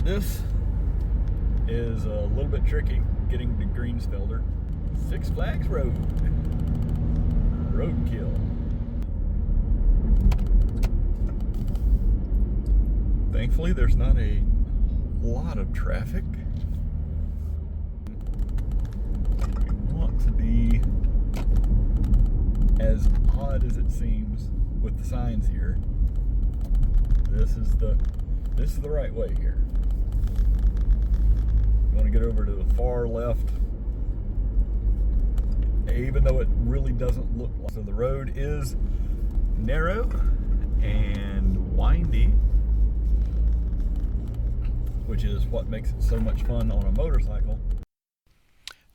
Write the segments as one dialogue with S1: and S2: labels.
S1: This is a little bit tricky getting to Greensfelder. Six Flags Road. Roadkill. Thankfully, there's not a lot of traffic. We want to be as odd as it seems with the signs here. This is the right way here. You want to get over to the far left, even though it really doesn't look like. So the road is narrow and windy, which is what makes it so much fun on a motorcycle.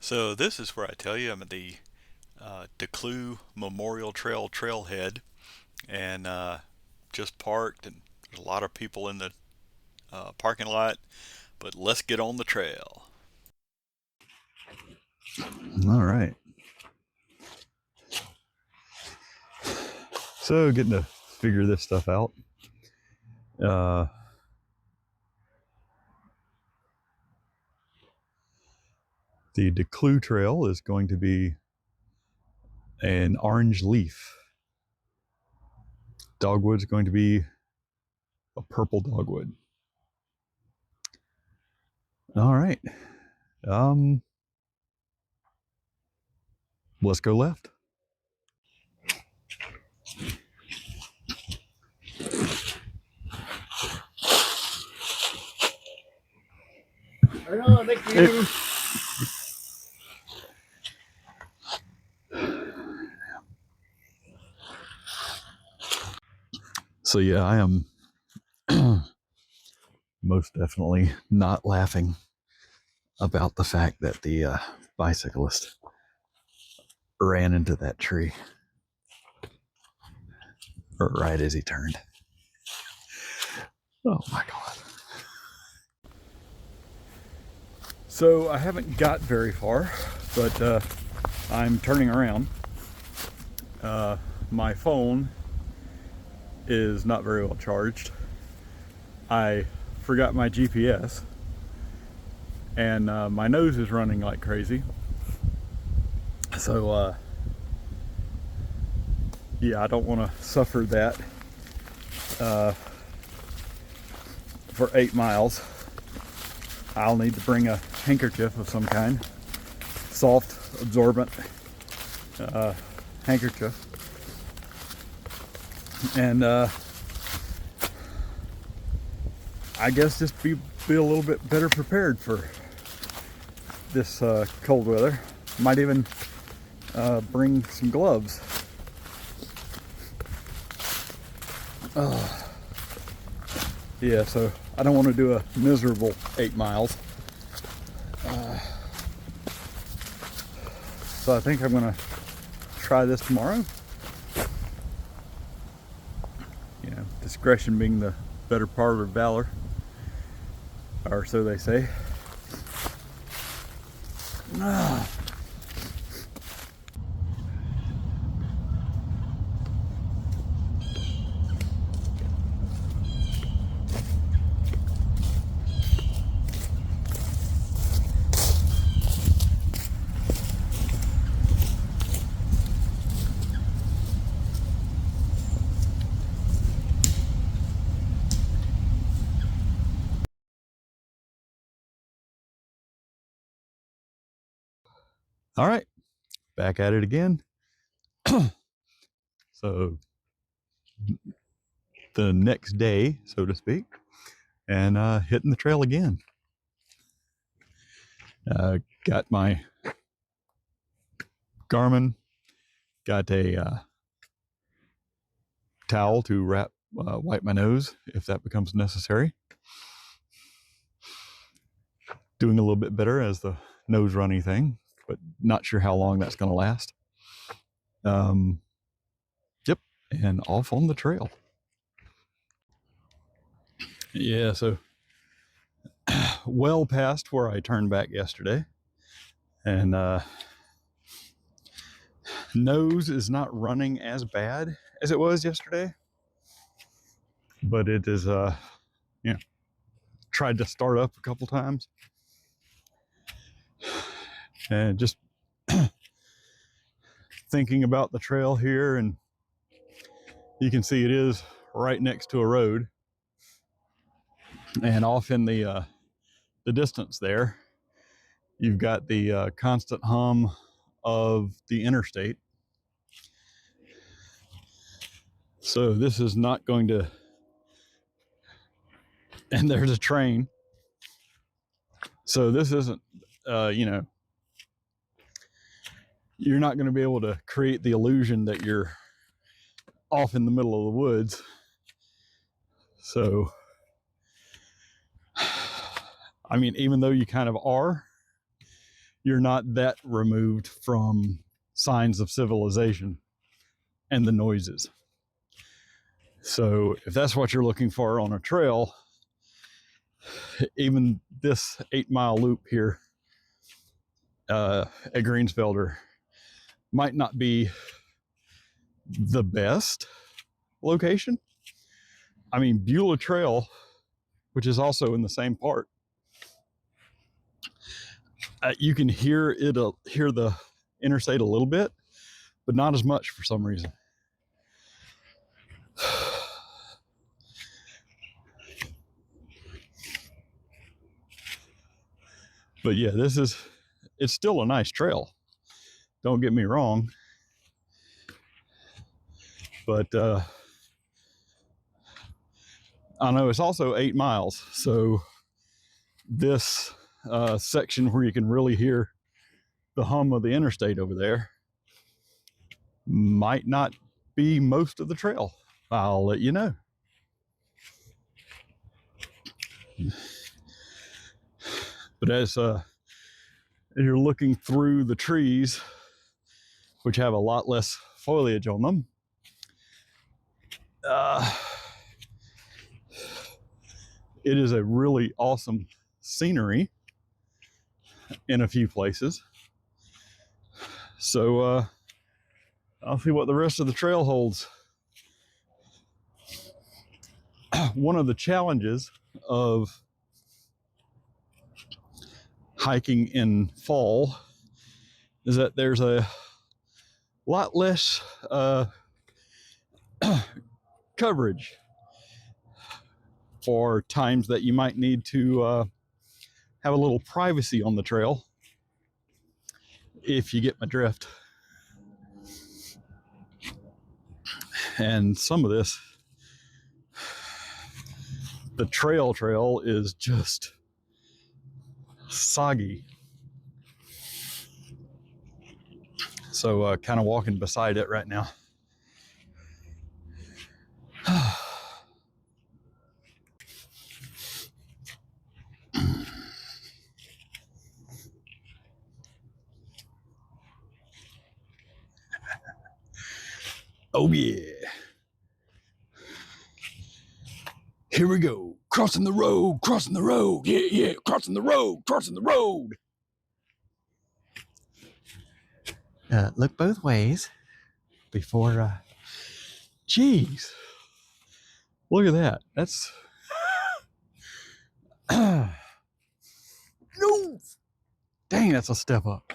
S2: So this is where I tell you I'm at the Declue Memorial Trail trailhead, and just parked, and there's a lot of people in the parking lot, but let's get on the trail.
S1: All right. So getting to figure this stuff out. The Declue Trail is going to be an orange leaf. Dogwood's going to be a purple dogwood. All right. Let's go left. So yeah, I am most definitely not laughing about the fact that the bicyclist ran into that tree right as he turned. Oh my God. So I haven't got very far, but I'm turning around. My phone is not very well charged. I forgot my GPS, and my nose is running like crazy. So yeah, I don't want to suffer that for 8 miles. I'll need to bring a handkerchief of some kind, soft, absorbent handkerchief, and I guess just be a little bit better prepared for this cold weather. Might even bring some gloves. Yeah, so I don't want to do a miserable 8 miles. So I think I'm going to try this tomorrow. You know, discretion being the better part of valor, or so they say. All right, back at it again. So the next day, so to speak, and hitting the trail again. Got my Garmin, got a towel to wipe my nose if that becomes necessary. Doing a little bit better as the nose runny thing, but not sure how long that's going to last. Yep, and off on the trail. Yeah, so well past where I turned back yesterday, and nose is not running as bad as it was yesterday, but it is tried to start up a couple times. And just thinking about the trail here, and you can see it is right next to a road. And off in the distance there, you've got the constant hum of the interstate. So this is not going to, and there's a train. So this isn't, you know, you're not going to be able to create the illusion that you're off in the middle of the woods. So, I mean, even though you kind of are, you're not that removed from signs of civilization and the noises. So if that's what you're looking for on a trail, even this 8-mile loop here at Greensfelder might not be the best location. I mean, Beulah Trail, which is also in the same park, you can hear it, hear the interstate a little bit, but not as much for some reason. But yeah, it's still a nice trail. Don't get me wrong. But I know it's also 8 miles. So this section where you can really hear the hum of the interstate over there might not be most of the trail. I'll let you know. But as you're looking through the trees, which have a lot less foliage on them, it is a really awesome scenery in a few places. So I'll see what the rest of the trail holds. One of the challenges of hiking in fall is that there's a lot less coverage for times that you might need to have a little privacy on the trail, if you get my drift. And some of this, the trail is just soggy. So kind of walking beside it right now. Oh yeah. Here we go. Crossing the road, crossing the road. Yeah, yeah, crossing the road, crossing the road. Look both ways before, geez. Look at that. That's, no. Dang, that's a step up.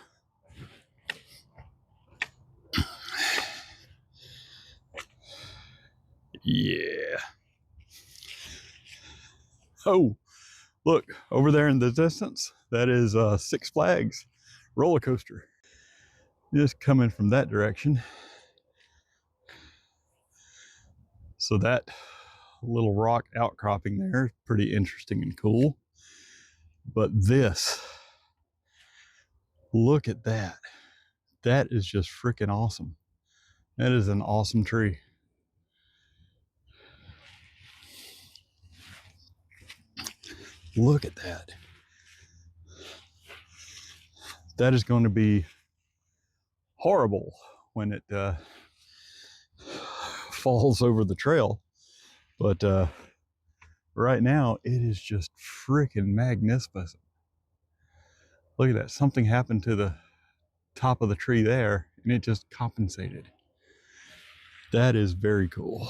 S1: Yeah. Oh, look, over there in the distance, that is Six Flags roller coaster. Just coming from that direction. So that little rock outcropping there is pretty interesting and cool. But this, look at that. That is just freaking awesome. That is an awesome tree. Look at that. That is going to be horrible when it falls over the trail. But right now, it is just freaking magnificent. Look at that. Something happened to the top of the tree there, and it just compensated. That is very cool.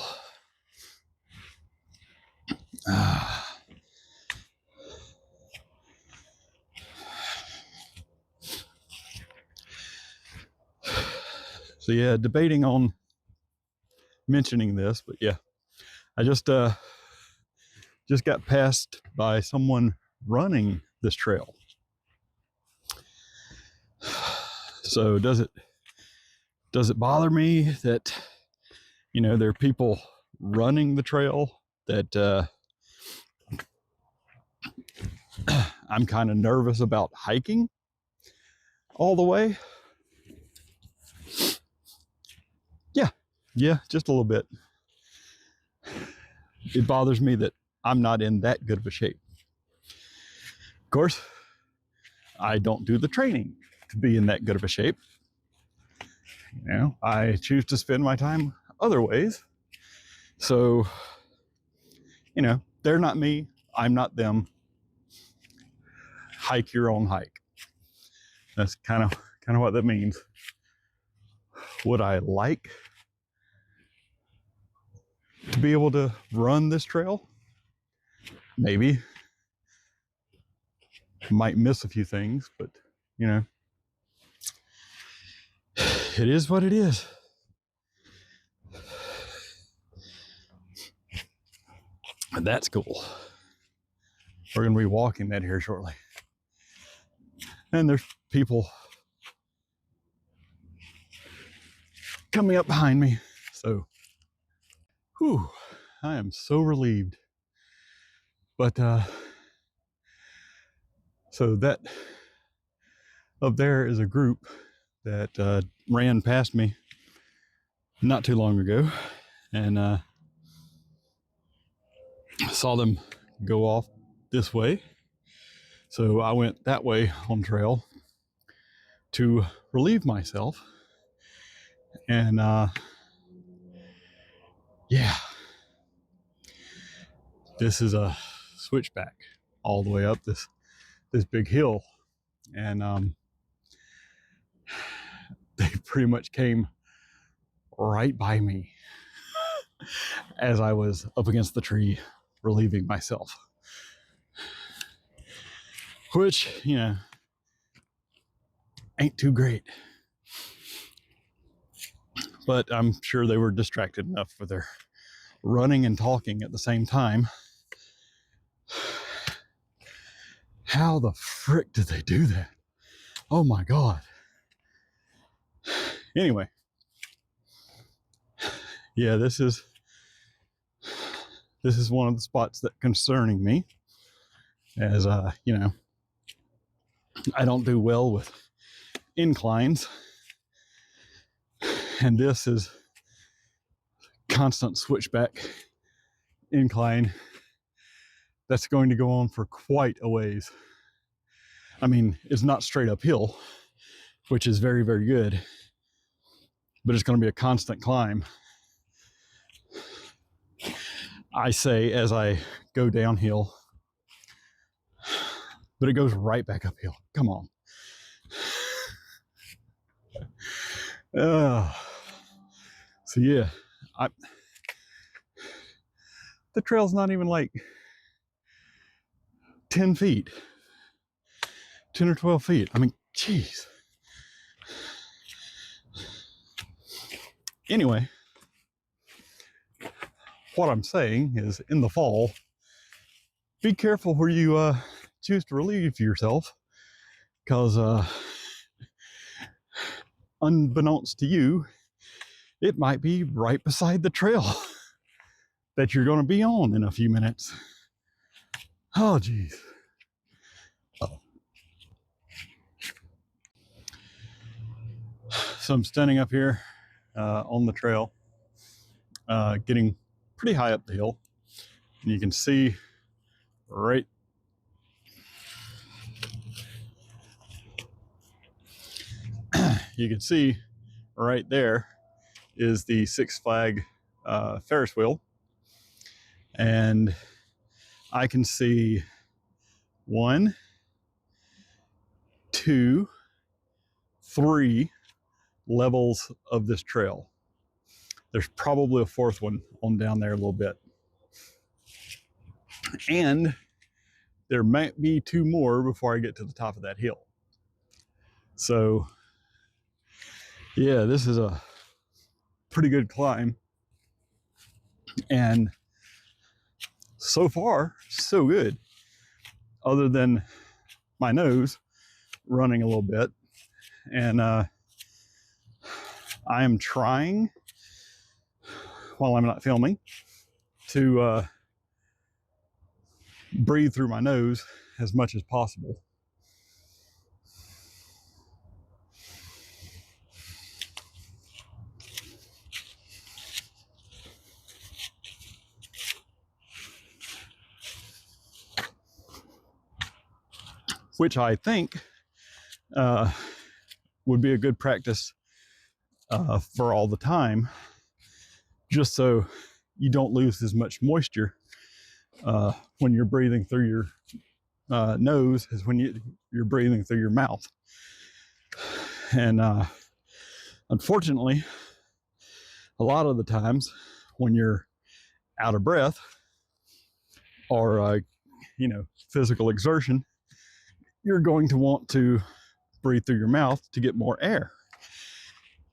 S1: So yeah, debating on mentioning this, but yeah, I just got passed by someone running this trail. So does it bother me that, you know, there are people running the trail that I'm kind of nervous about hiking all the way? Yeah, just a little bit. It bothers me that I'm not in that good of a shape. Of course, I don't do the training to be in that good of a shape. You know, I choose to spend my time other ways. So, you know, they're not me, I'm not them. Hike your own hike. That's kind of what that means. Would I like to be able to run this trail? Maybe. Might miss a few things, but you know, it is what it is. And that's cool. We're going to be walking that here shortly. And there's people coming up behind me. So, whew, I am so relieved. But, so that up there is a group that ran past me not too long ago. And saw them go off this way. So I went that way on trail to relieve myself. And yeah, this is a switchback all the way up this big hill. And they pretty much came right by me as I was up against the tree relieving myself. Which, you know, ain't too great. But I'm sure they were distracted enough with their running and talking at the same time. How the frick did they do that? Oh my God. Anyway, yeah, this is one of the spots that concerning me, as you know, I don't do well with inclines, and this is constant switchback incline that's going to go on for quite a ways. I mean, it's not straight uphill, which is very, very good, but it's going to be a constant climb. I say as I go downhill, but it goes right back uphill. Come on. So yeah, the trail's not even like 10 feet, 10 or 12 feet. I mean, geez. Anyway, what I'm saying is in the fall, be careful where you choose to relieve yourself, because unbeknownst to you, it might be right beside the trail that you're going to be on in a few minutes. Oh, geez. So I'm standing up here on the trail, getting pretty high up the hill, and you can see right there is the Six Flag Ferris wheel, and I can see 1, 2, 3 levels of this trail. There's probably a 4th one on down there a little bit, and there might be 2 more before I get to the top of that hill. So yeah, this is a pretty good climb. And so far, so good, other than my nose running a little bit. And I am trying, while I'm not filming, to breathe through my nose as much as possible. Which I think would be a good practice for all the time, just so you don't lose as much moisture when you're breathing through your nose as when you're breathing through your mouth. And unfortunately, a lot of the times when you're out of breath or physical exertion, you're going to want to breathe through your mouth to get more air.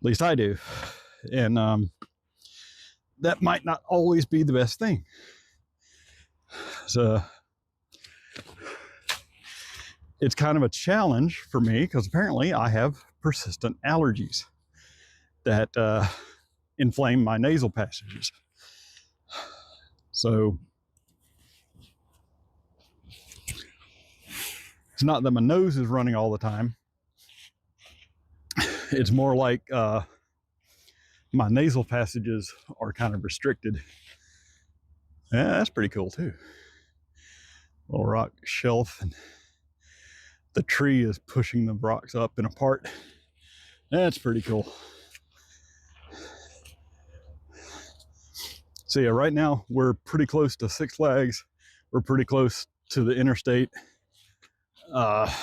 S1: At least I do. And that might not always be the best thing. So it's kind of a challenge for me because apparently I have persistent allergies that inflame my nasal passages. So it's not that my nose is running all the time. It's more like my nasal passages are kind of restricted. Yeah, that's pretty cool too. Little rock shelf, and the tree is pushing the rocks up and apart. That's pretty cool. So yeah, right now we're pretty close to Six Flags. We're pretty close to the interstate. I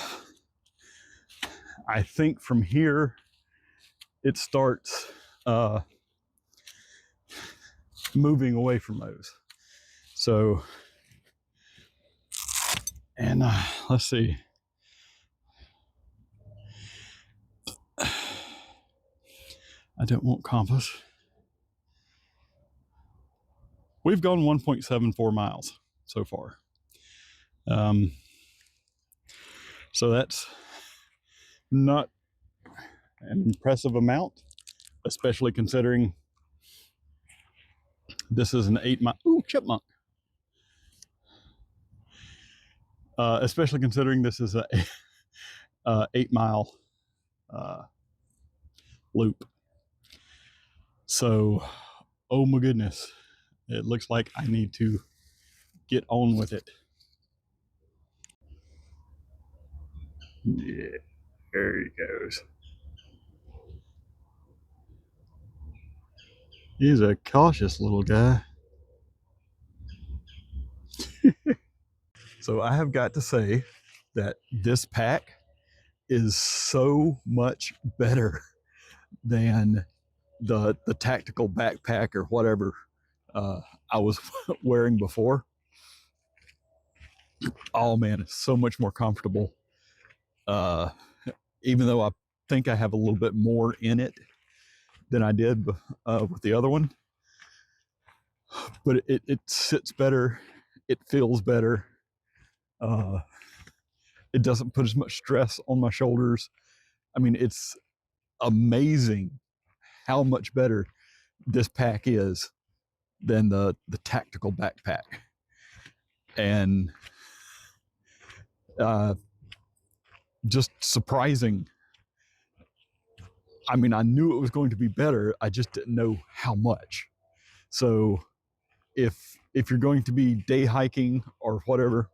S1: think from here it starts moving away from those. So, and let's see. I don't want compass. We've gone 1.74 miles so far. So that's not an impressive amount, especially considering this is an 8 mile. Ooh, chipmunk. Especially considering this is a 8 mile loop. So, oh my goodness, it looks like I need to get on with it. Yeah, there he goes. He's a cautious little guy. So I have got to say that this pack is so much better than the tactical backpack or whatever I was wearing before. Oh man, it's so much more comfortable. Even though I think I have a little bit more in it than I did with the other one, but it sits better. It feels better. It doesn't put as much stress on my shoulders. I mean, it's amazing how much better this pack is than the tactical backpack. And just surprising. I mean, I knew it was going to be better. I just didn't know how much. So if you're going to be day hiking or whatever,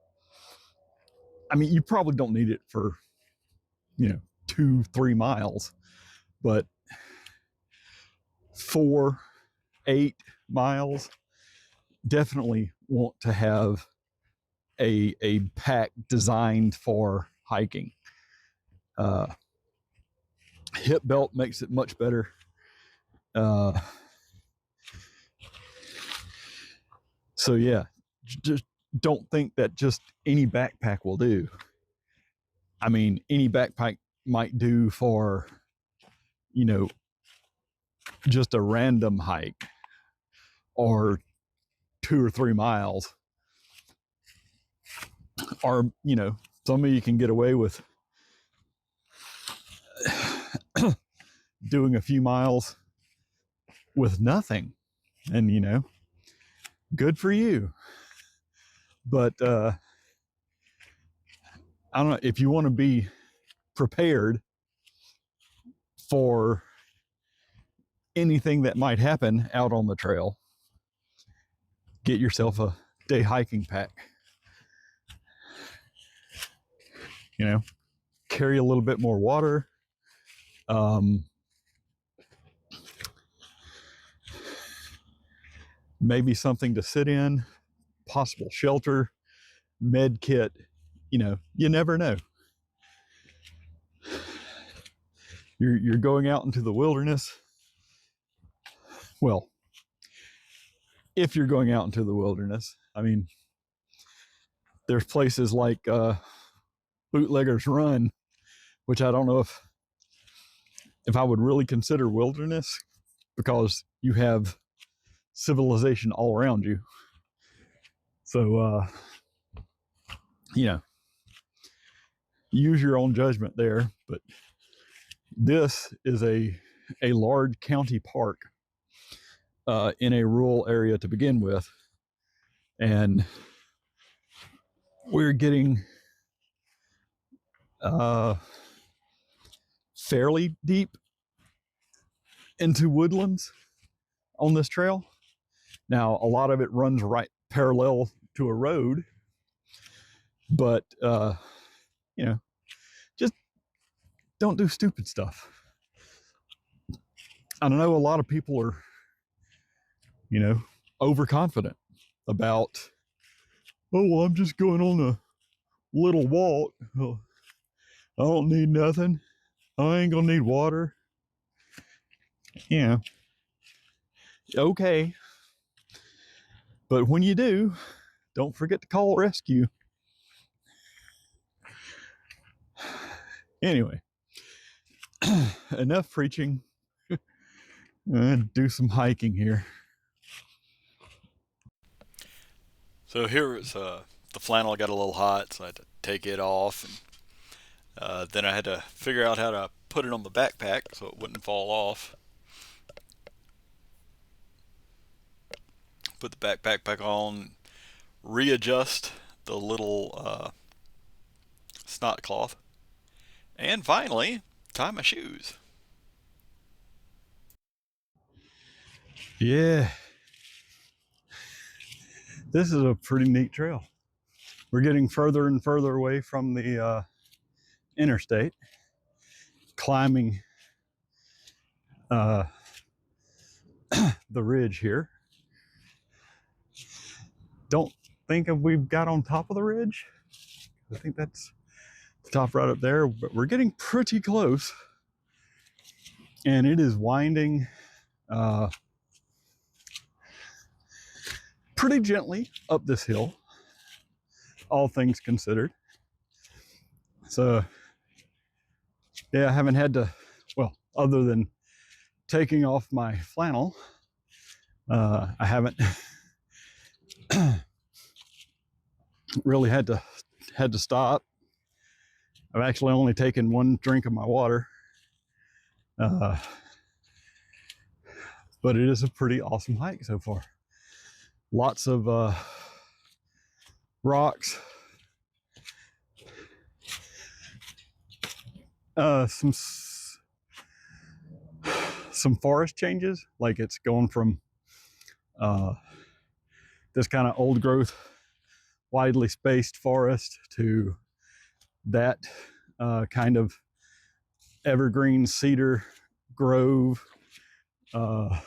S1: I mean, you probably don't need it for 2-3 miles, but 4-8 miles, definitely want to have a pack designed for hiking. Hip belt makes it much better. So yeah, just don't think that just any backpack will do. I mean, any backpack might do for just a random hike or 2 or 3 miles, or some of you can get away with doing a few miles with nothing, and good for you. But I don't know, if you want to be prepared for anything that might happen out on the trail, get yourself a day hiking pack. Carry a little bit more water. Maybe something to sit in, possible shelter, med kit. You never know. You're going out into the wilderness. Well, if you're going out into the wilderness, I mean, there's places like Bootlegger's Run, which I don't know if I would really consider wilderness, because you have civilization all around you. So use your own judgment there. But this is a large county park in a rural area to begin with, and we're getting fairly deep into woodlands on this trail. Now, a lot of it runs right parallel to a road, but just don't do stupid stuff. I know a lot of people are overconfident about, oh well, I'm just going on a little walk, I don't need nothing, I ain't gonna need water. Okay, but when you do, don't forget to call rescue. Anyway, enough preaching. Do some hiking here.
S2: So here it's the flannel got a little hot, so I had to take it off, and then I had to figure out how to put it on the backpack so it wouldn't fall off. Put the backpack back on, readjust the little snot cloth, and finally tie my shoes.
S1: Yeah, this is a pretty neat trail. We're getting further and further away from the interstate, climbing the ridge here. Don't think we've got on top of the ridge. I think that's the top right up there, but we're getting pretty close, and it is winding pretty gently up this hill, all things considered. So yeah, I haven't had to, well, other than taking off my flannel, I haven't really had to stop. I've actually only taken one drink of my water, but it is a pretty awesome hike so far. Lots of rocks, some forest changes, like it's going from this kind of old growth, widely spaced forest to that kind of evergreen cedar grove, kind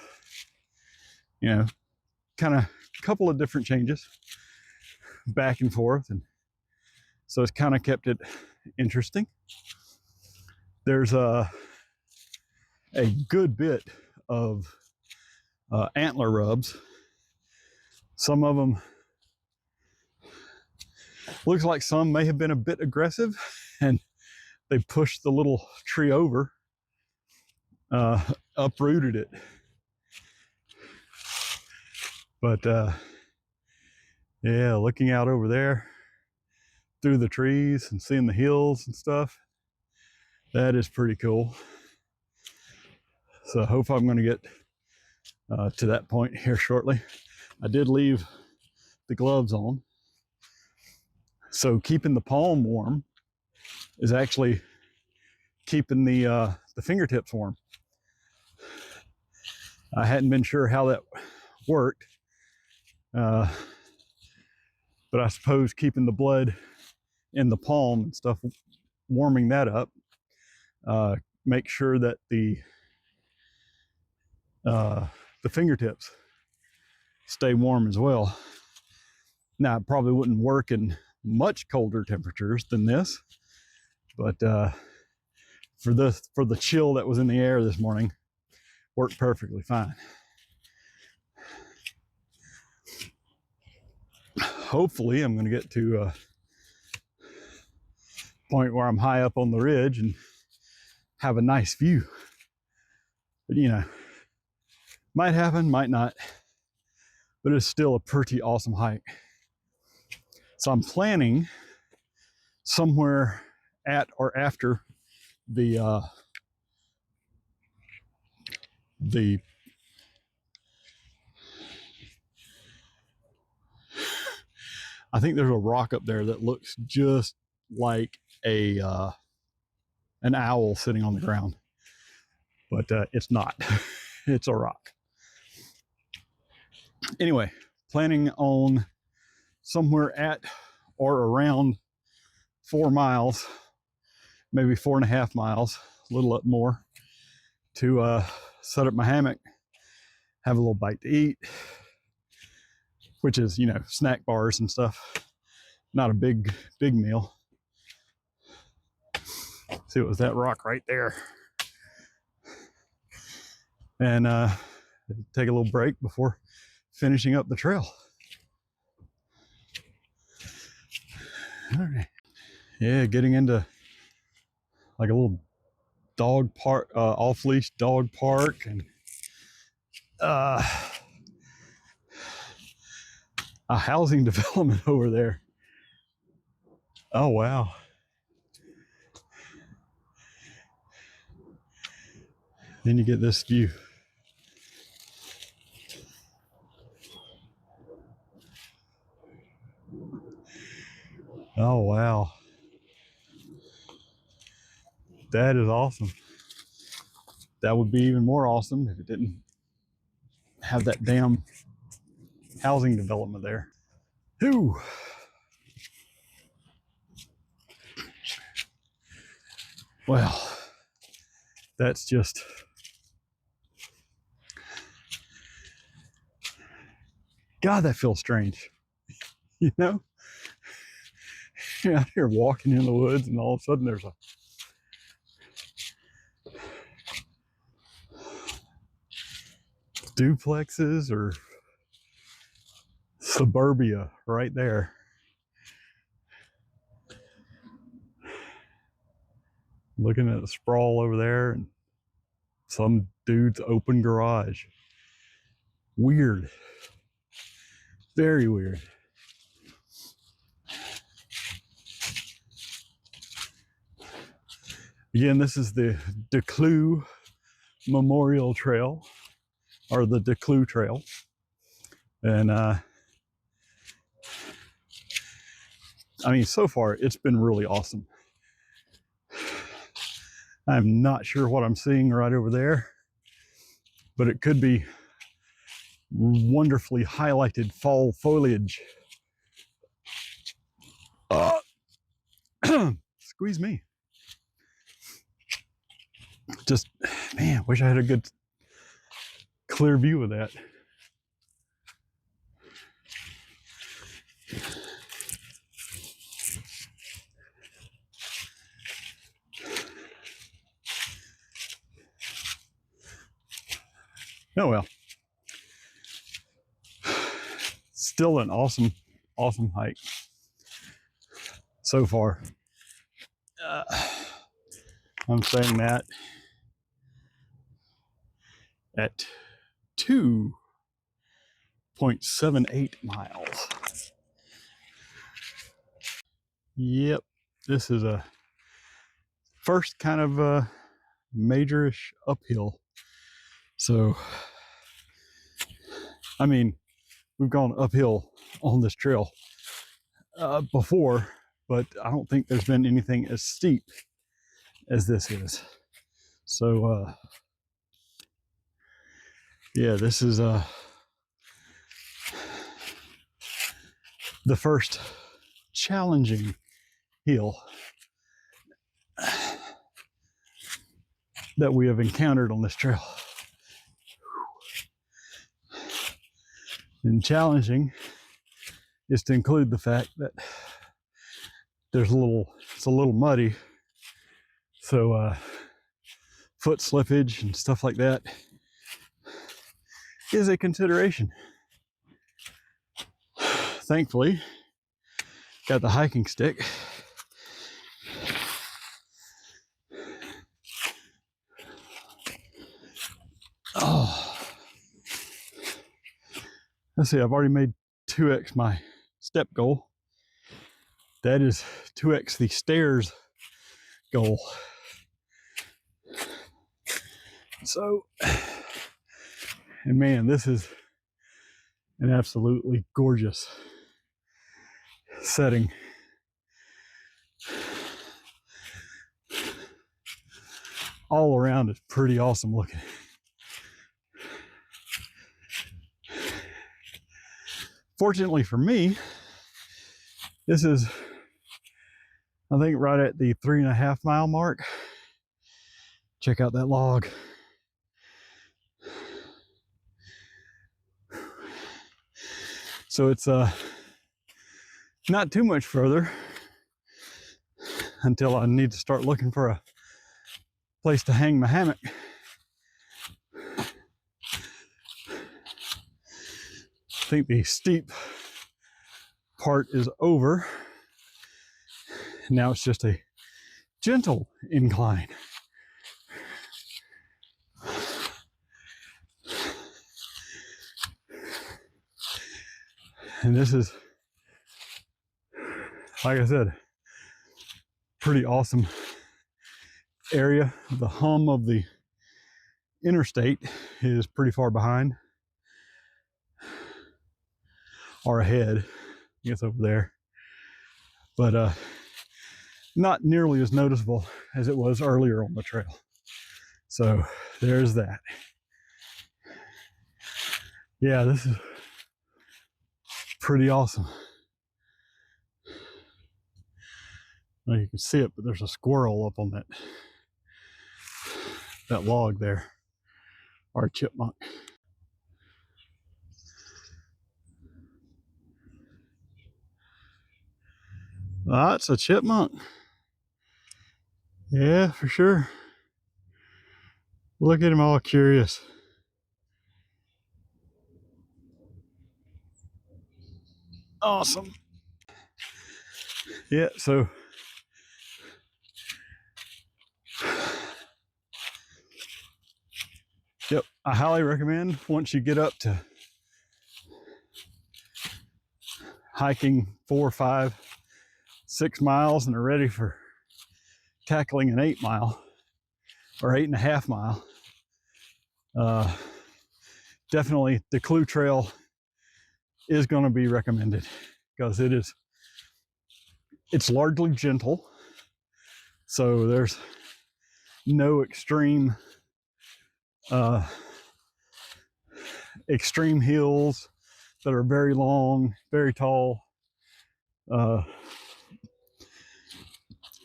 S1: of couple of different changes back and forth, and so it's kind of kept it interesting. There's a good bit of antler rubs. Some of them looks like some may have been a bit aggressive, and they pushed the little tree over. uprooted it. But yeah, looking out over there through the trees and seeing the hills and stuff, that is pretty cool. So I hope I'm going to get to that point here shortly. I did leave the gloves on. So keeping the palm warm is actually keeping the fingertips warm. I hadn't been sure how that worked, but I suppose keeping the blood in the palm and stuff, warming that up, make sure that the fingertips stay warm as well. Now, it probably wouldn't work in much colder temperatures than this, but for the chill that was in the air this morning, worked perfectly fine. Hopefully, I'm going to get to a point where I'm high up on the ridge and have a nice view. But you know, might happen, might not, but it's still a pretty awesome hike. So I'm planning somewhere at or after the I think there's a rock up there that looks just like a an owl sitting on the ground, but it's not. It's a rock. Anyway, planning on somewhere at or around 4 miles, maybe 4.5 miles, a little up more, to set up my hammock, have a little bite to eat, which is, you know, snack bars and stuff. Not a big meal. See, it was that rock right there. And take a little break before finishing up the trail. All right. Yeah, getting into like a little dog park, off-leash dog park, and a housing development over there. Oh, wow. Then you get this view. Oh, wow. That is awesome. That would be even more awesome if it didn't have that damn housing development there. Whew. Well, that's just, God, that feels strange. You know? You're out here walking in the woods and all of a sudden there's a duplexes or suburbia right there. Looking at the sprawl over there and some dude's open garage. Weird. Very weird. Again, this is the Declue Memorial Trail, or the Declue Trail. And I mean, so far it's been really awesome. I'm not sure what I'm seeing right over there, but it could be wonderfully highlighted fall foliage. Squeeze me. Just, man, wish I had a good clear view of that. Oh well. Still an awesome hike so far. I'm saying that. at 2.78 miles. Yep, this is a first kind of majorish uphill. So, I mean, we've gone uphill on this trail before, but I don't think there's been anything as steep as this is. So, yeah, this is the first challenging hill that we have encountered on this trail. And challenging is to include the fact that it's a little muddy. So foot slippage and stuff like that is a consideration. Thankfully, got the hiking stick. Oh, let's see, I've already made 2x my step goal. That is 2x the stairs goal. So, and man, this is an absolutely gorgeous setting. All around is pretty awesome looking. Fortunately for me, this is, I think, right at the 3.5 mile mark. Check out that log. So it's not too much further until I need to start looking for a place to hang my hammock. I think the steep part is over. Now it's just a gentle incline. And this is, like I said, pretty awesome area. The hum of the interstate is pretty far behind or ahead, I guess over there, but not nearly as noticeable as it was earlier on the trail. So there's that. Yeah, this is pretty awesome. Now you can see it, but there's a squirrel up on that log there, or a chipmunk. That's a chipmunk. Yeah, for sure. Look at him all curious. Awesome. Yeah, so yep, I highly recommend once you get up to hiking 4, 5, 6 miles and are ready for tackling an 8 mile or 8.5 mile. Definitely Declue Trail is going to be recommended because it's largely gentle, so there's no extreme hills that are very long, very tall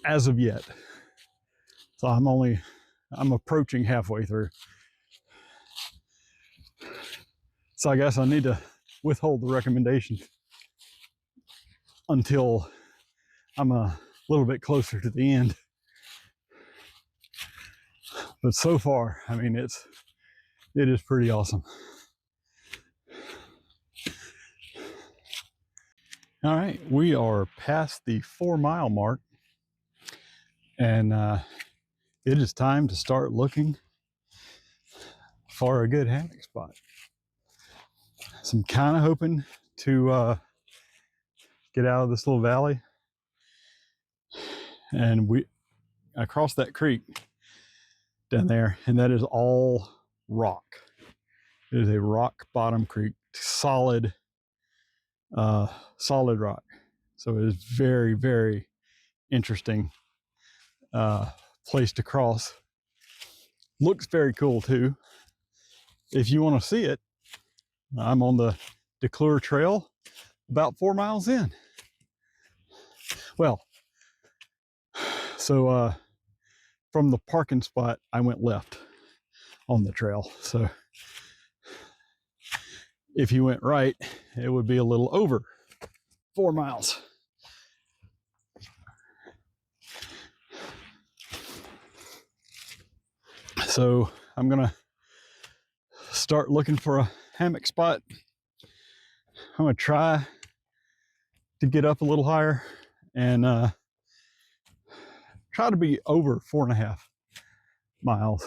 S1: as of yet. So I'm approaching halfway through. So I guess I need to withhold the recommendation until I'm a little bit closer to the end. But so far, I mean, it is pretty awesome. All right, we are past the 4 mile mark, and it is time to start looking for a good hammock spot. So I'm kind of hoping to get out of this little valley, and I crossed that creek down there, and that is all rock. It is a rock bottom creek, solid rock. So it is very, very interesting place to cross. Looks very cool too. If you want to see it, I'm on the Declue Trail, about 4 miles in. Well, so from the parking spot, I went left on the trail. So if you went right, it would be a little over 4 miles. So I'm gonna start looking for a hammock spot. I'm gonna try to get up a little higher and try to be over 4.5 miles.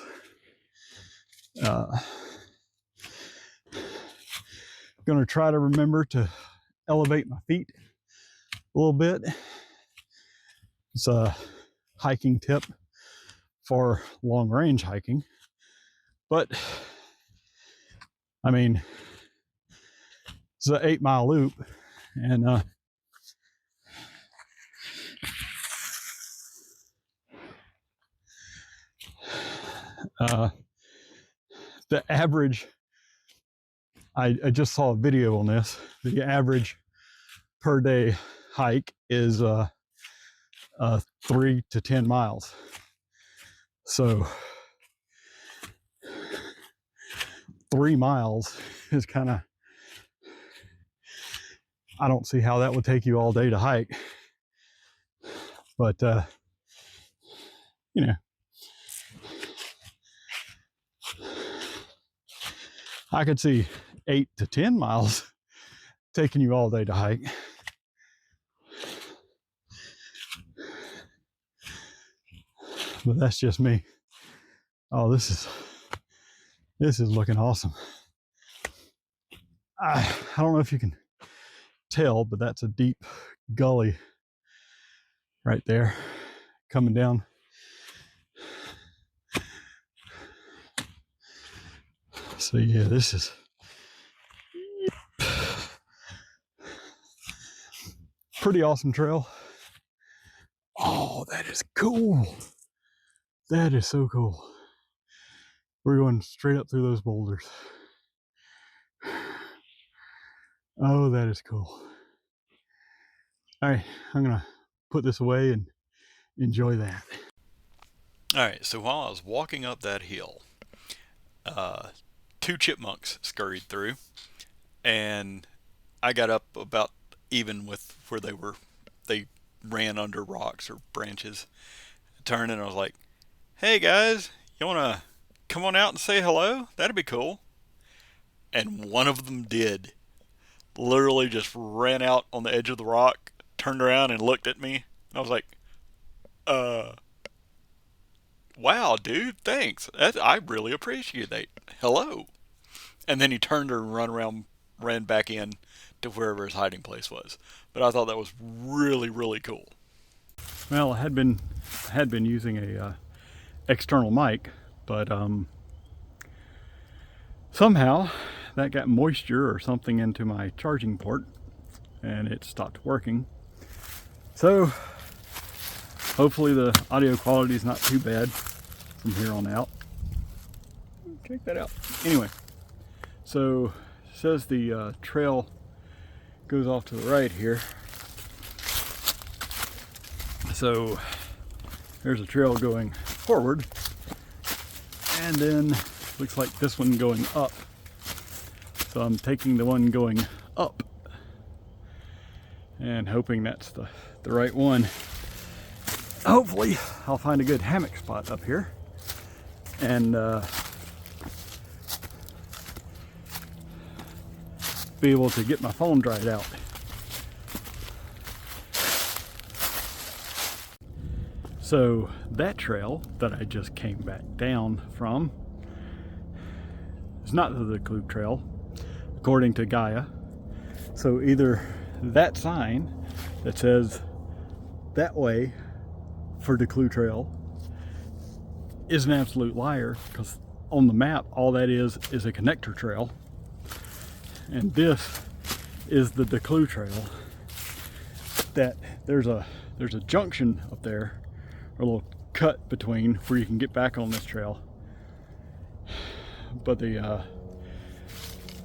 S1: Gonna try to remember to elevate my feet a little bit. It's a hiking tip for long range hiking, but I mean, it's an 8-mile loop, and the average, I just saw a video on this, the average per day hike is 3 to 10 miles. So 3 miles is kind of, I don't see how that would take you all day to hike, but you know, I could see 8 to 10 miles taking you all day to hike. But that's just me. Oh, this is looking awesome. I don't know if you can tell, but that's a deep gully right there coming down. So yeah, this is pretty awesome trail. Oh, that is cool. That is so cool. We're going straight up through those boulders. Oh, that is cool. All right, I'm gonna put this away and enjoy that.
S2: All right, so while I was walking up that hill, 2 chipmunks scurried through, and I got up about even with where they were. They ran under rocks or branches. Turned and I was like, "Hey guys, you wanna come on out and say hello? That'd be cool." And one of them did. Literally just ran out on the edge of the rock, turned around and looked at me. And I was like, wow, dude, thanks. I really appreciate that. Hello." And then he turned and ran back in to wherever his hiding place was. But I thought that was really, really cool.
S1: Well, I had been using a external mic, but somehow that got moisture or something into my charging port, and it stopped working. So hopefully the audio quality is not too bad from here on out. Check that out. Anyway, so it says the trail goes off to the right here. So there's a trail going forward, and then looks like this one going up. So I'm taking the one going up and hoping that's the right one. Hopefully I'll find a good hammock spot up here and be able to get my phone dried out. So that trail that I just came back down from, It's not the Declue Trail, according to Gaia. So either that sign that says that way for Declue Trail is an absolute liar, because on the map all that is a connector trail, and this is the Declue Trail. That there's a junction up there, or a little cut between, where you can get back on this trail, but the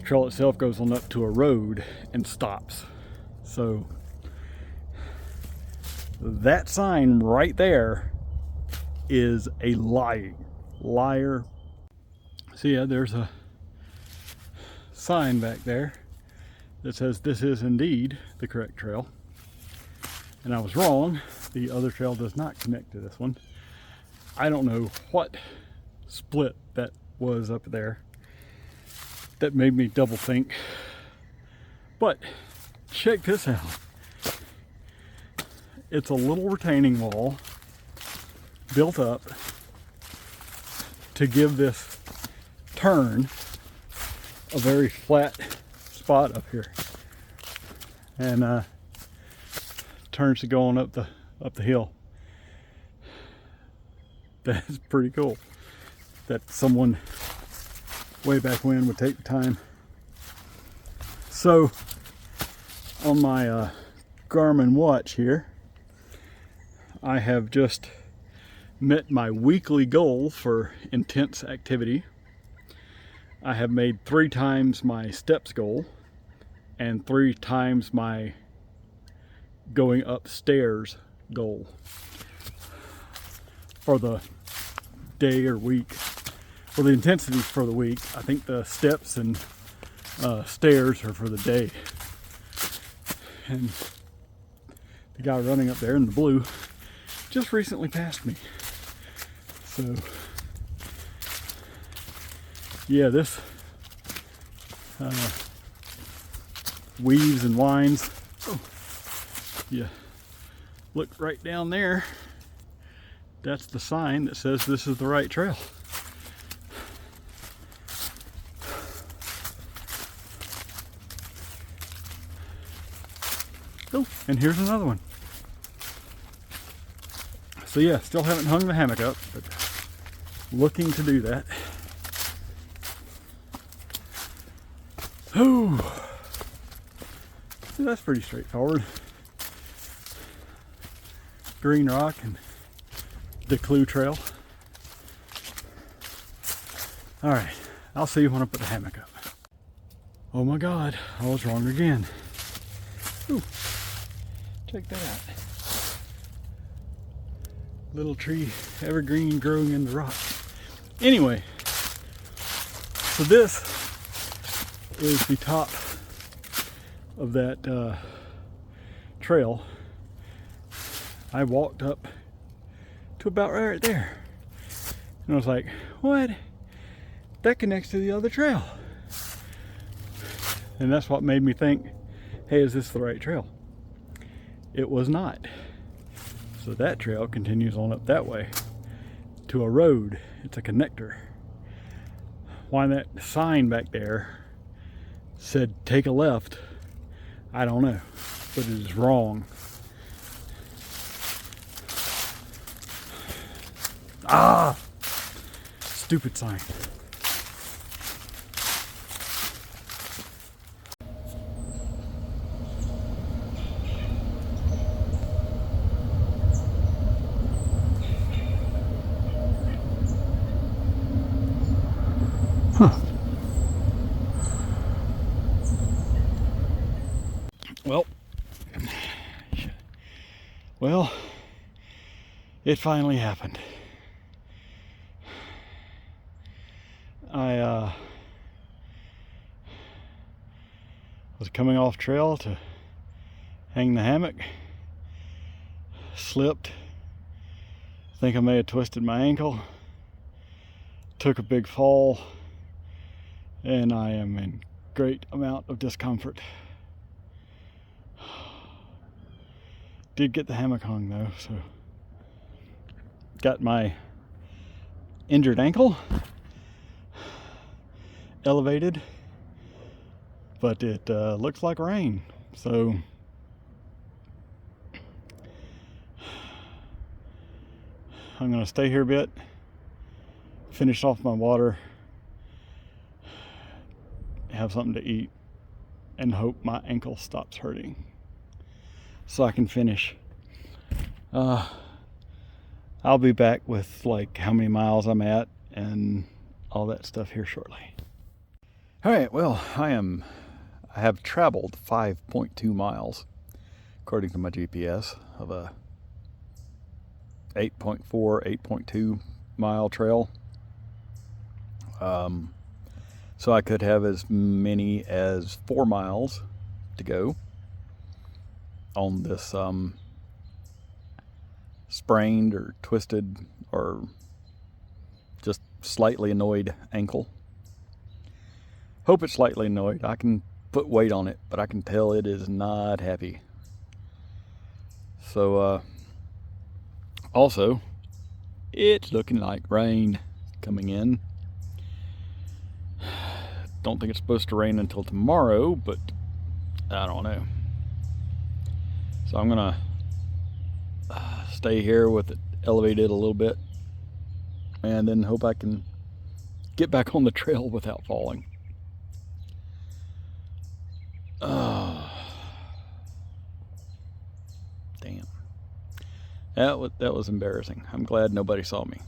S1: trail itself goes on up to a road and stops. So that sign right there is a liar. So yeah, there's a sign back there that says this is indeed the correct trail, and I was wrong. The other trail does not connect to this one. I don't know what split that was up there that made me double think, but check this out. It's a little retaining wall built up to give this turn a very flat spot up here, and turns to going up the hill. That's pretty cool that someone way back when would take the time. So on my Garmin watch here, I have just met my weekly goal for intense activity. I have made 3 times my steps goal and 3 times my going upstairs goal for the day or week. For the intensity for the week, I think the steps and stairs are for the day. And the guy running up there in the blue just recently passed me. So yeah, this weaves and winds. Oh, yeah, look right down there. That's the sign that says this is the right trail. Oh, and here's another one. So yeah, still haven't hung the hammock up, but looking to do that. Oh, so that's pretty straightforward. Green rock and Declue Trail. All right, I'll see you when I put the hammock up. Oh my God, I was wrong again. Ooh, check that out. Little tree, evergreen growing in the rock. Anyway, so this is the top of that trail. I walked up to about right there, and I was like, what? That connects to the other trail. And that's what made me think, hey, is this the right trail? It was not. So that trail continues on up that way to a road. It's a connector. Why that sign back there said take a left, I don't know, but it is wrong. Ah, stupid sign. Huh. Well, it finally happened. I was coming off trail to hang the hammock, slipped, think I may have twisted my ankle, took a big fall, and I am in great amount of discomfort. Did get the hammock hung though, so got my injured ankle elevated, but it looks like rain. So I'm gonna stay here a bit, finish off my water, have something to eat, and hope my ankle stops hurting so I can finish. I'll be back with like how many miles I'm at and all that stuff here shortly. All right, well, I have traveled 5.2 miles according to my GPS of a 8.4, 8.2 mile trail. So I could have as many as 4 miles to go on this sprained or twisted or just slightly annoyed ankle. Hope it's slightly annoyed. I can put weight on it, but I can tell it is not happy. So also, it's looking like rain coming in. Don't think it's supposed to rain until tomorrow, but I don't know. So I'm gonna stay here with it elevated a little bit and then hope I can get back on the trail without falling. Oh, damn. That was embarrassing. I'm glad nobody saw me.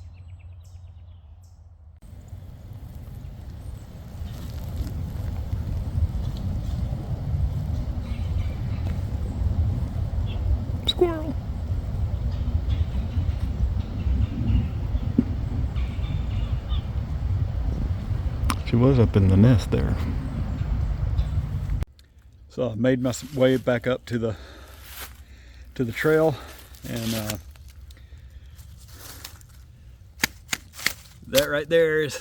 S1: Squirrel. She was up in the nest there. So I made my way back up to the trail, and that right there is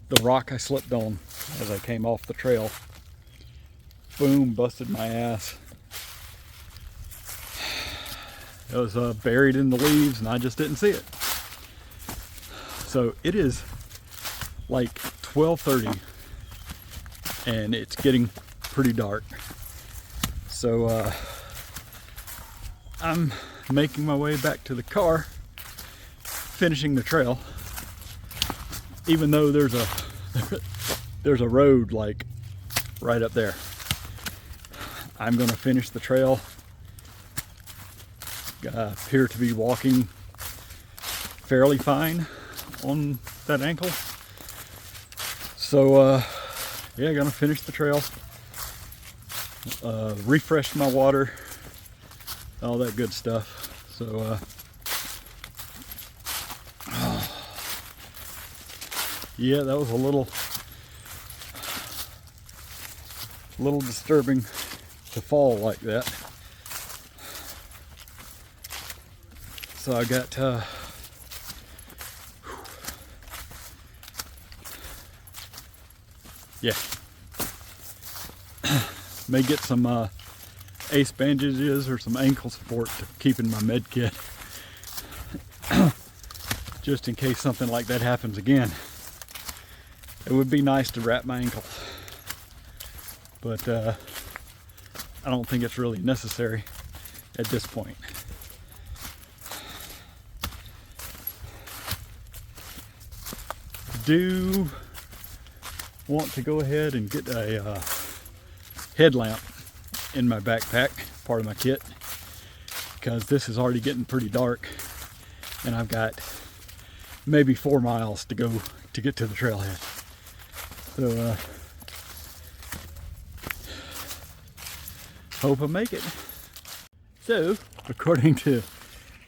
S1: the rock I slipped on as I came off the trail. Boom, busted my ass. It was buried in the leaves and I just didn't see it. So it is like 12:30 and it's getting pretty dark. So I'm making my way back to the car, finishing the trail, even though there's a road like right up there. I'm gonna finish the trail. Appear to be walking fairly fine on that ankle. So yeah, gonna finish the trail, refresh my water, all that good stuff. So yeah, that was a little disturbing to fall like that. So I got yeah, may get some ace bandages or some ankle support to keep in my med kit just in case something like that happens again. It would be nice to wrap my ankle, but I don't think it's really necessary at this point. Do want to go ahead and get a headlamp in my backpack, part of my kit, because this is already getting pretty dark and I've got maybe 4 miles to go to get to the trailhead. So hope I make it. So according to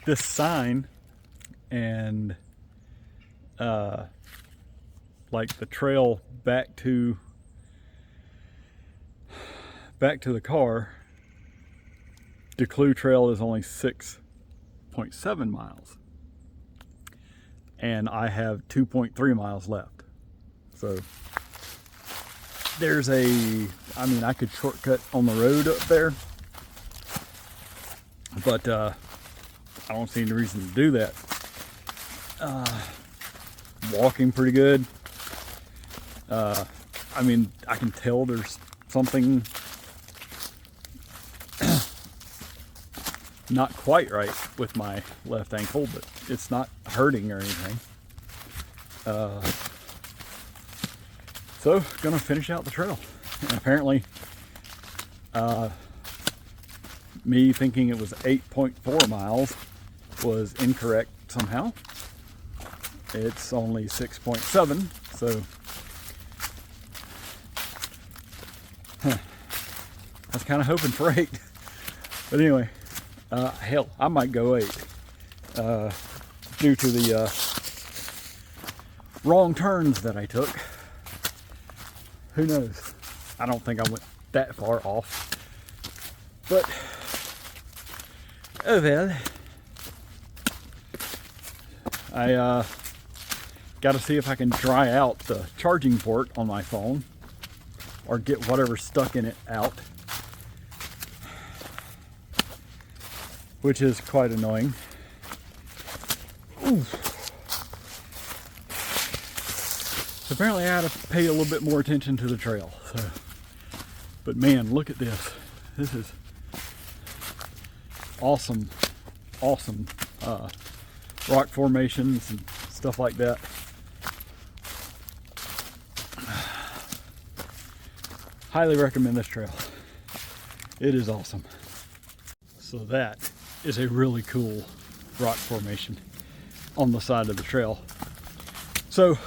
S1: this sign and like the trail back to the car, Declue Trail is only 6.7 miles and I have 2.3 miles left. So there's I could shortcut on the road up there, but I don't see any reason to do that. Walking pretty good. I mean, I can tell there's something not quite right with my left ankle, but it's not hurting or anything. So gonna finish out the trail. And apparently me thinking it was 8.4 miles was incorrect somehow. It's only 6.7, so I was kind of hoping for 8. But anyway, hell, I might go 8 due to the wrong turns that I took. Who knows? I don't think I went that far off, but oh well. I got to see if I can dry out the charging port on my phone or get whatever stuck in it out, which is quite annoying. Ooh. So apparently I had to pay a little bit more attention to the trail. So, but man, look at this. This is awesome, awesome rock formations and stuff like that. Highly recommend this trail. It is awesome. So that is a really cool rock formation on the side of the trail. So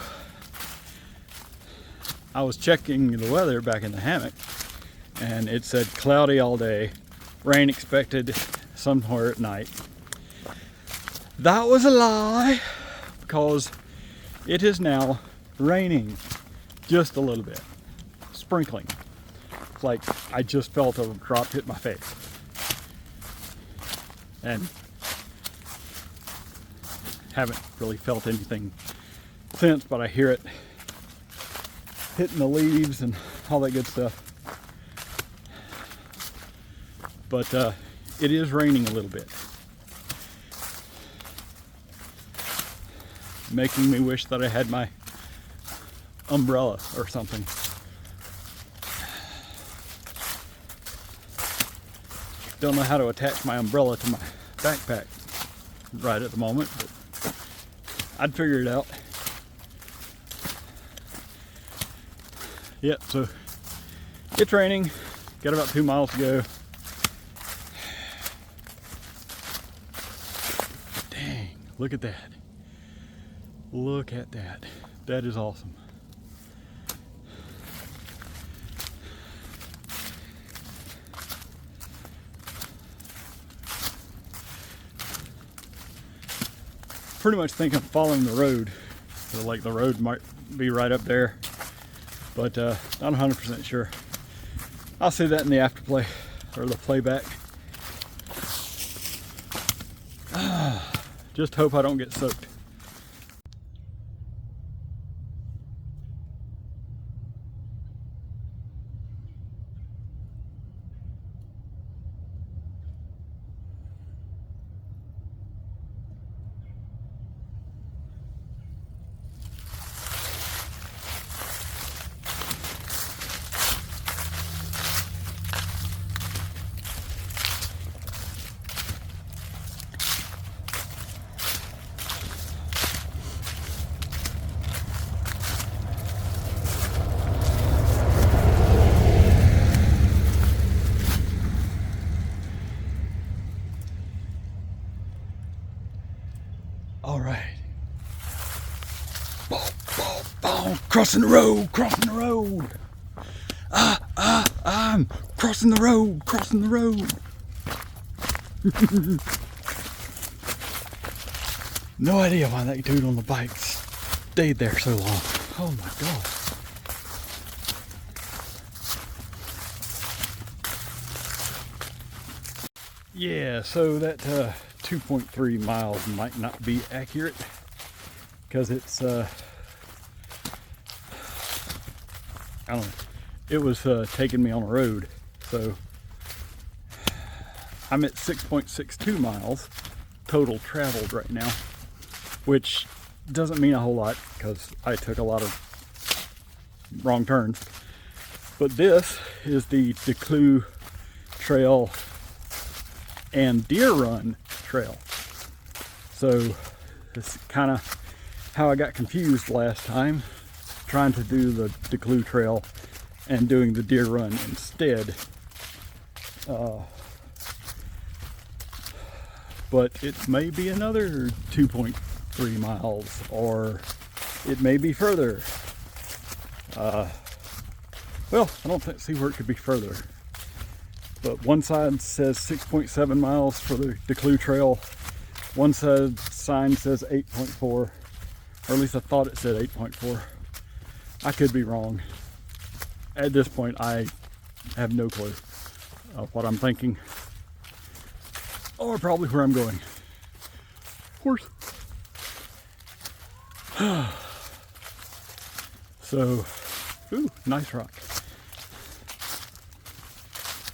S1: I was checking the weather back in the hammock, and it said cloudy all day, rain expected somewhere at night. That was a lie, because it is now raining just a little bit, sprinkling. It's like I just felt a drop hit my face. And haven't really felt anything since, but I hear it hitting the leaves and all that good stuff. But it is raining a little bit, making me wish that I had my umbrella or something. Don't know how to attach my umbrella to my backpack right at the moment, but I'd figure it out. Yep, so it's raining. Got about 2 miles to go. Dang, look at that. Look at that. That is awesome. Pretty much think I'm following the road. So like the road might be right up there, but not 100% sure. I'll see that in the afterplay or the playback. Just hope I don't get soaked. All right. Boom, boom, boom. Crossing the road, crossing the road. I'm crossing the road, crossing the road. No idea why that dude on the bike stayed there so long. Oh my God. Yeah, so that 2.3 miles might not be accurate, because it's I don't know, it was taking me on a road. So I'm at 6.62 miles total traveled right now, which doesn't mean a whole lot because I took a lot of wrong turns. But this is the Declue Trail and Deer Run Trail. So it's kind of how I got confused last time, trying to do the Declue Trail and doing the Deer Run instead. But it may be another 2.3 miles, or it may be further. Well, I don't see where it could be further. But one side says 6.7 miles for the Declue Trail. One side sign says 8.4, or at least I thought it said 8.4. I could be wrong. At this point, I have no clue of what I'm thinking, or probably where I'm going. Horse. So, ooh, nice rock.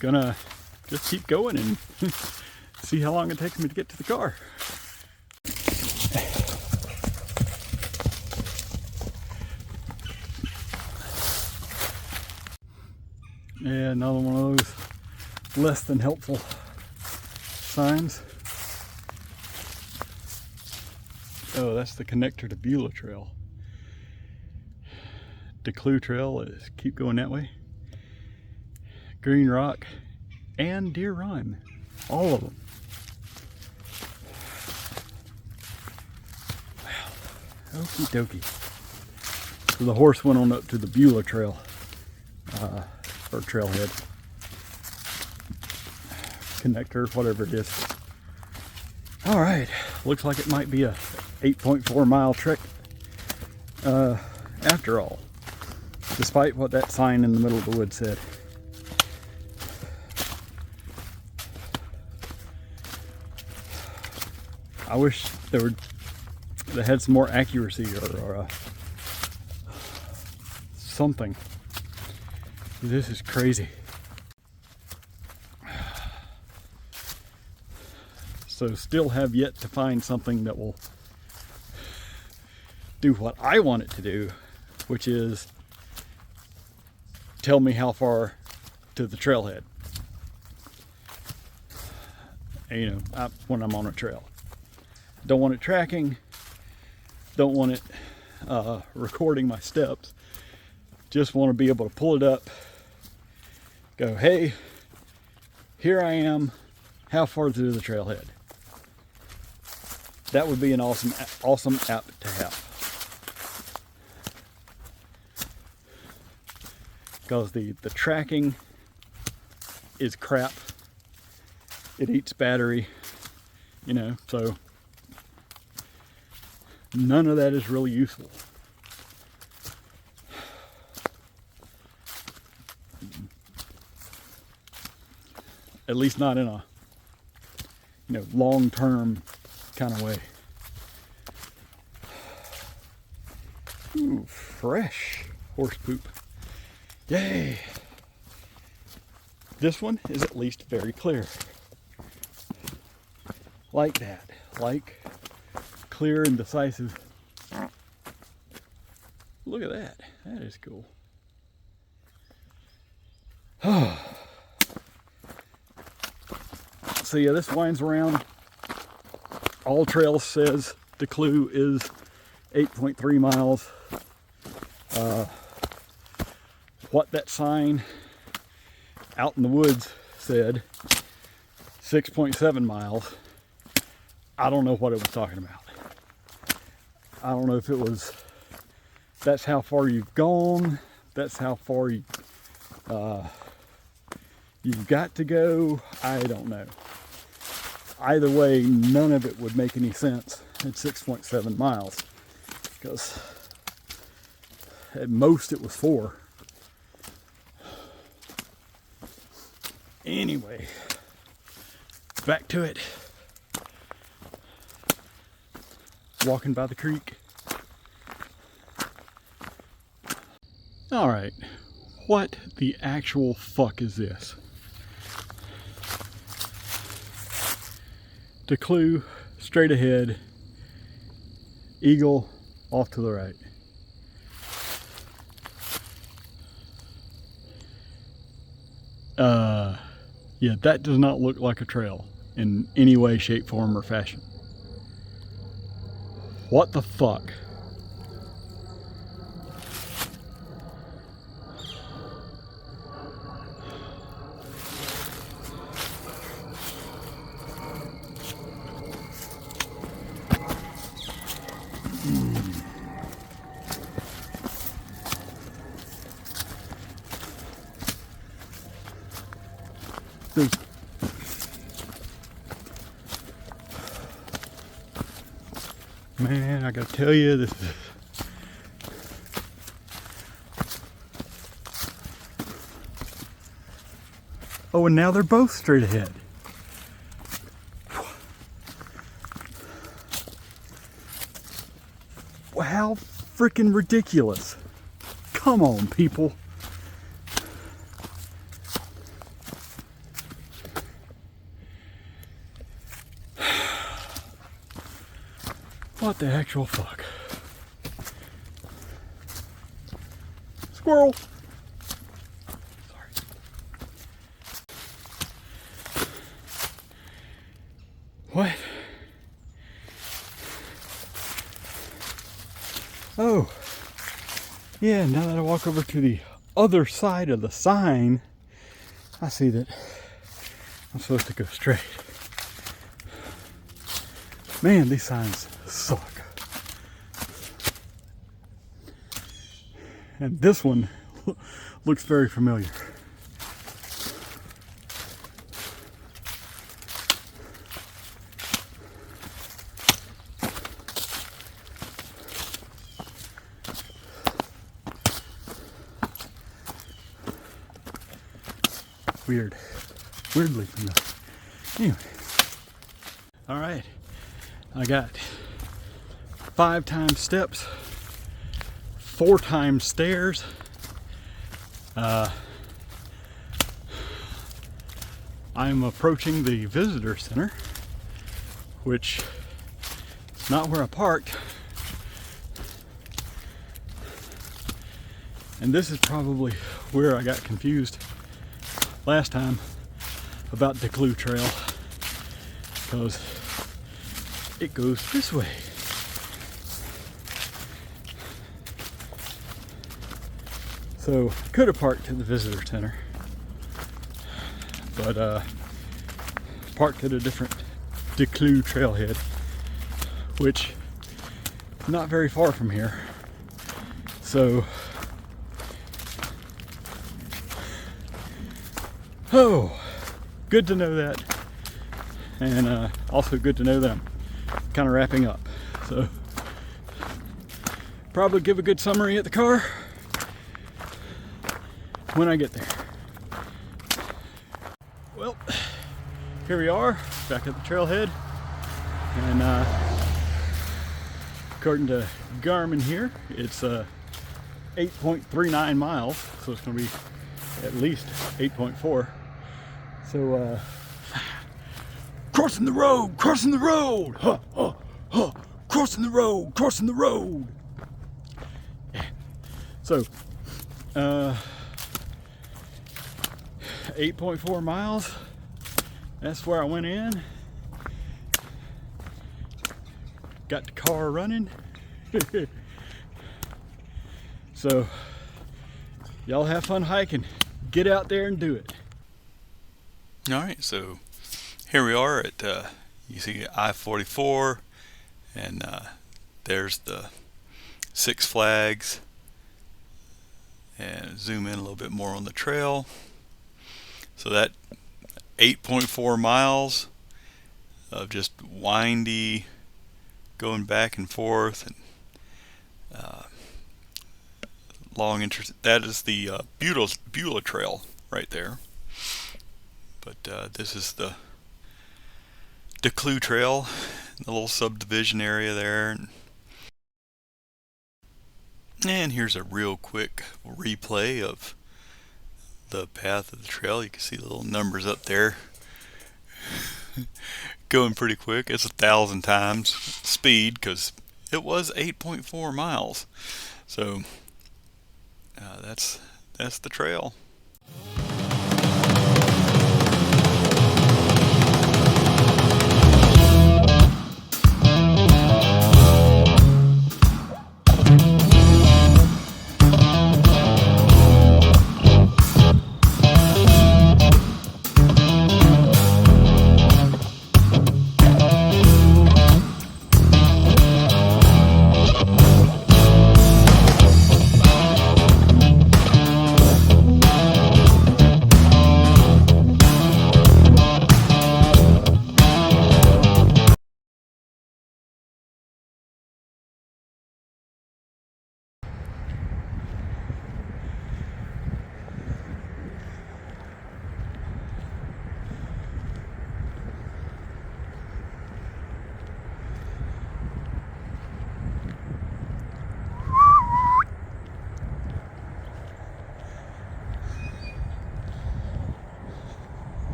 S1: Gonna just keep going and see how long it takes me to get to the car. Yeah, another one of those less than helpful signs. Oh, that's the connector to Beulah Trail. Declue Trail is keep going that way. Green Rock and Deer Run, all of them. Well, okie dokie. So the horse went on up to the Beulah Trail, or trailhead, connector, whatever it is. All right, looks like it might be a 8.4 mile trek after all, despite what that sign in the middle of the woods said. I wish they had some more accuracy or something. This is crazy. So still have yet to find something that will do what I want it to do, which is tell me how far to the trailhead. And, you know, when I'm on a trail. Don't want it tracking, don't want it recording my steps. Just want to be able to pull it up, go, hey, here I am, how far to the trailhead? That would be an awesome app to have. Because the tracking is crap. It eats battery, you know, so none of that is really useful. At least not in a, you know, long-term kind of way. Ooh, fresh horse poop. Yay! This one is at least very clear. Like that. Like clear and decisive. Look at that. That is cool. So yeah, this winds around. All Trails says Declue is 8.3 miles. What that sign out in the woods said 6.7 miles. I don't know what it was talking about. I don't know if it was that's how far you've gone, that's how far you've got to go. I don't know. Either way, none of it would make any sense at 6.7 miles, because at most it was 4. Anyway, back to it. Walking by the creek. All right, what the actual fuck is this? Declue, straight ahead, Eagle off to the right. Yeah, that does not look like a trail in any way, shape, form, or fashion. What the fuck? There's Man, I gotta tell you, this is... Oh, and now they're both straight ahead. How freaking ridiculous. Come on, people. What the actual fuck? Squirrel. Sorry. What? Oh. Yeah, now that I walk over to the other side of the sign, I see that I'm supposed to go straight. Man, these signs suck. And this one looks very familiar. Weirdly familiar. Anyway. All right. I got 5 times steps, 4 times stairs. I'm approaching the visitor center, which is not where I parked. And this is probably where I got confused last time about Declue Trail, because it goes this way. So I could have parked at the visitor center, but parked at a different Declue trailhead, which is not very far from here. So, oh, good to know that, and also good to know that I'm kind of wrapping up. So, probably give a good summary at the car when I get there. Well, here we are, back at the trailhead, and according to Garmin here, it's 8.39 miles, so it's going to be at least 8.4. So, crossing the road, crossing the road, huh, huh, huh, crossing the road, crossing the road. Yeah. So, 8.4 miles, that's where I went in. Got the car running. So, y'all have fun hiking. Get out there and do it.
S2: Alright, so here we are at, you see I-44, and there's the Six Flags, and zoom in a little bit more on the trail. So that 8.4 miles of just windy, going back and forth, and long interest. That is the Beulah Trail right there. But this is the Declue Trail, the little subdivision area there. And here's a real quick replay of the path of the trail. You can see the little numbers up there. Going pretty quick. It's 1,000 times speed because it was 8.4 miles. So that's the trail.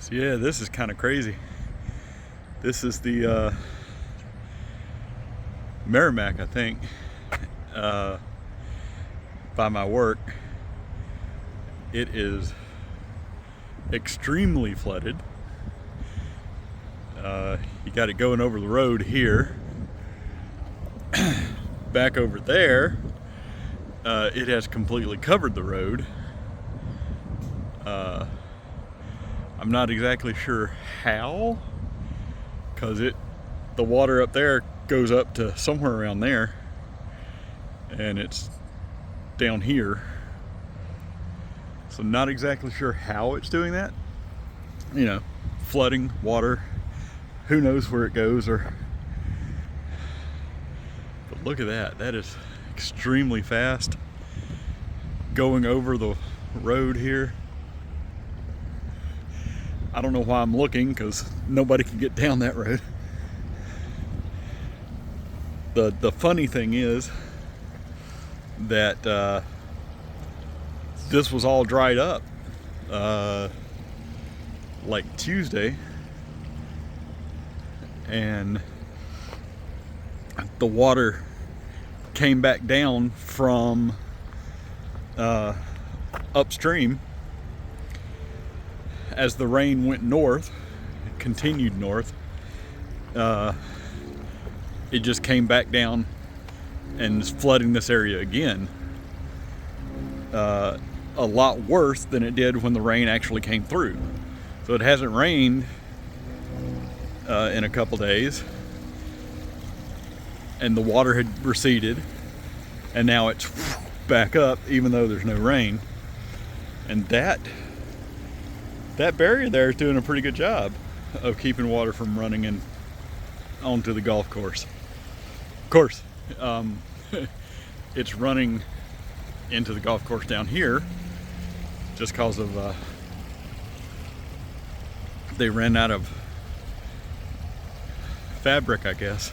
S1: So yeah, this is kind of crazy. This is the Merrimack, I think, by my work. It is extremely flooded. You got it going over the road here. Back over there, it has completely covered the road. I'm not exactly sure how, because the water up there goes up to somewhere around there, and it's down here. So not exactly sure how it's doing that. You know, flooding, water, who knows where it goes, but look at that. That is extremely fast going over the road here. I don't know why I'm looking, because nobody can get down that road. The funny thing is that this was all dried up like Tuesday, and the water came back down from upstream as the rain went north, continued north. It just came back down and is flooding this area again. A lot worse than it did when the rain actually came through. So it hasn't rained in a couple days, and the water had receded, and now it's back up even though there's no rain. And that barrier there is doing a pretty good job of keeping water from running in onto the golf course. Of course, it's running into the golf course down here just because of they ran out of fabric, I guess.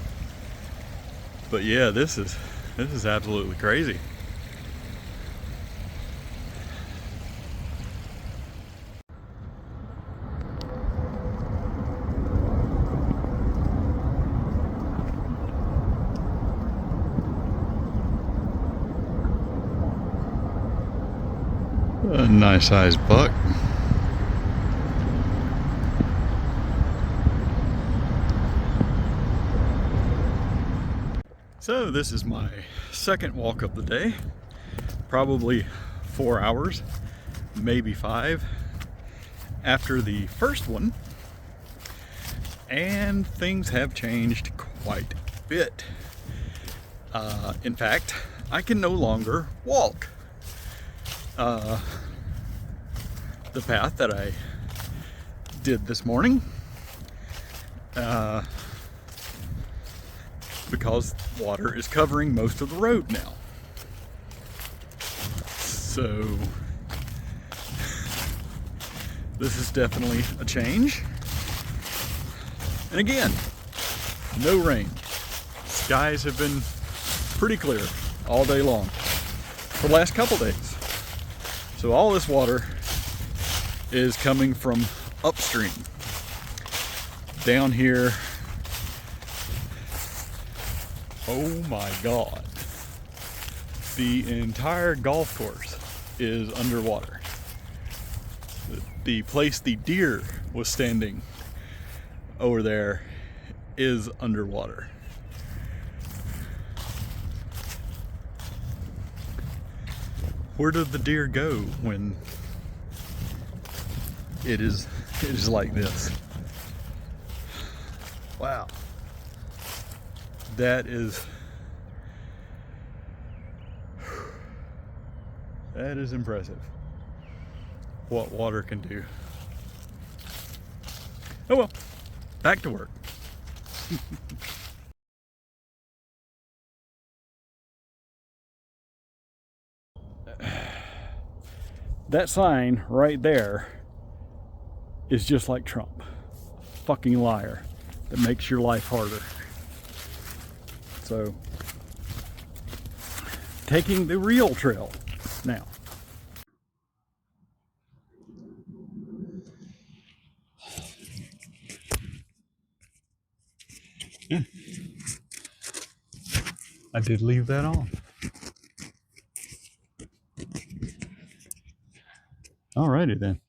S1: But yeah, this is absolutely crazy. A nice sized buck. So this is my second walk of the day. Probably 4 hours, maybe 5 after the first one. And things have changed quite a bit. In fact, I can no longer walk the path that I did this morning, because water is covering most of the road now. So this is definitely a change. And again, no rain. Skies have been pretty clear all day long for the last couple days. So all this water is coming from upstream down here. Oh my God. The entire golf course is underwater. The place the deer was standing over there is underwater. Where did the deer go when it is like this? Wow. That is impressive what water can do. Oh well, back to work. That sign right there is just like Trump. Fucking liar that makes your life harder. So, taking the real trail now. Yeah, I did leave that on. Alrighty then.